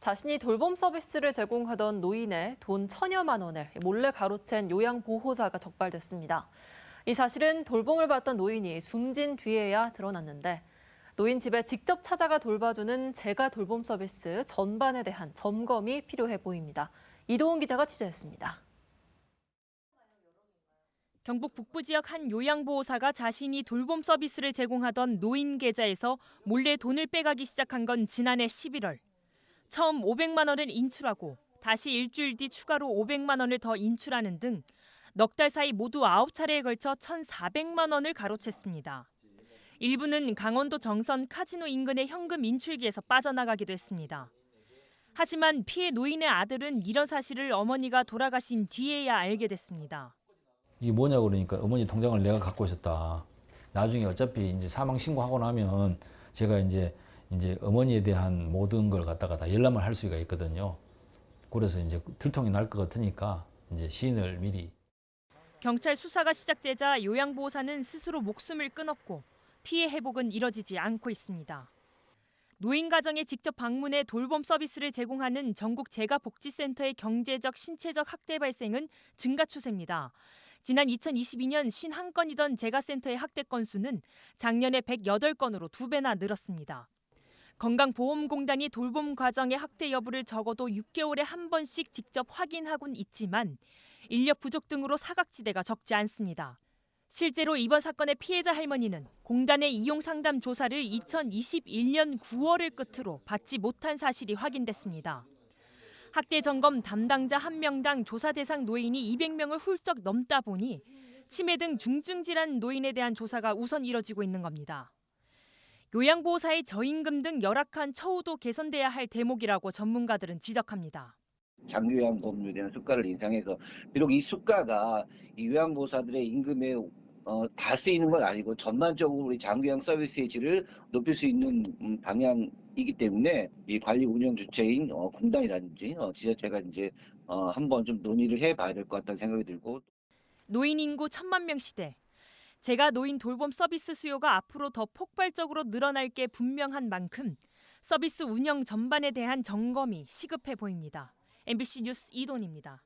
자신이 돌봄 서비스를 제공하던 노인의 돈 천여만 원을 몰래 가로챈 요양보호사가 적발됐습니다. 이 사실은 돌봄을 받던 노인이 숨진 뒤에야 드러났는데 노인 집에 직접 찾아가 돌봐주는 재가 돌봄 서비스 전반에 대한 점검이 필요해 보입니다. 이도훈 기자가 취재했습니다. 경북 북부 지역 한 요양보호사가 자신이 돌봄 서비스를 제공하던 노인 계좌에서 몰래 돈을 빼가기 시작한 건 지난해 11월. 처음 500만 원을 인출하고 다시 일주일 뒤 추가로 500만 원을 더 인출하는 등 넉 달 사이 모두 9차례에 걸쳐 1,400만 원을 가로챘습니다. 일부는 강원도 정선 카지노 인근의 현금 인출기에서 빠져나가기도 했습니다. 하지만 피해 노인의 아들은 이런 사실을 어머니가 돌아가신 뒤에야 알게 됐습니다. 이게 뭐냐고 그러니까 어머니 통장을 내가 갖고 있었다. 나중에 어차피 이제 사망 신고하고 나면 제가 이제 어머니에 대한 모든 걸 갖다가 다 열람을 할 수가 있거든요. 그래서 이제 들통이 날 것 같으니까 이제 시인을 미리. 경찰 수사가 시작되자 요양보호사는 스스로 목숨을 끊었고 피해 회복은 이뤄지지 않고 있습니다. 노인 가정에 직접 방문해 돌봄 서비스를 제공하는 전국 재가복지센터의 경제적, 신체적 학대 발생은 증가 추세입니다. 지난 2022년 51건이던 재가센터의 학대 건수는 작년에 108건으로 2배나 늘었습니다. 건강보험공단이 돌봄 과정의 학대 여부를 적어도 6개월에 한 번씩 직접 확인하곤 있지만 인력 부족 등으로 사각지대가 적지 않습니다. 실제로 이번 사건의 피해자 할머니는 공단의 이용 상담 조사를 2021년 9월을 끝으로 받지 못한 사실이 확인됐습니다. 학대 점검 담당자 1명당 조사 대상 노인이 200명을 훌쩍 넘다 보니 치매 등 중증 질환 노인에 대한 조사가 우선 이뤄지고 있는 겁니다. 요양보호사의 저임금 등 열악한 처우도 개선돼야 할 대목이라고 전문가들은 지적합니다. 장기요양보험료에 대한 수가를 인상해서 비록 이 수가가 이 요양보호사들의 임금에 다 쓰이는 건 아니고 전반적으로 우리 장기요양 서비스의 질을 높일 수 있는 방향이기 때문에 이 관리 운영 주체인 공단이라든지 지자체가 이제 한번 좀 논의를 해봐야 될 것 같다는 생각이 들고. 노인 인구 1,000만 명 시대. 재가 노인 돌봄 서비스 수요가 앞으로 더 폭발적으로 늘어날 게 분명한 만큼 서비스 운영 전반에 대한 점검이 시급해 보입니다. MBC 뉴스 이돈입니다.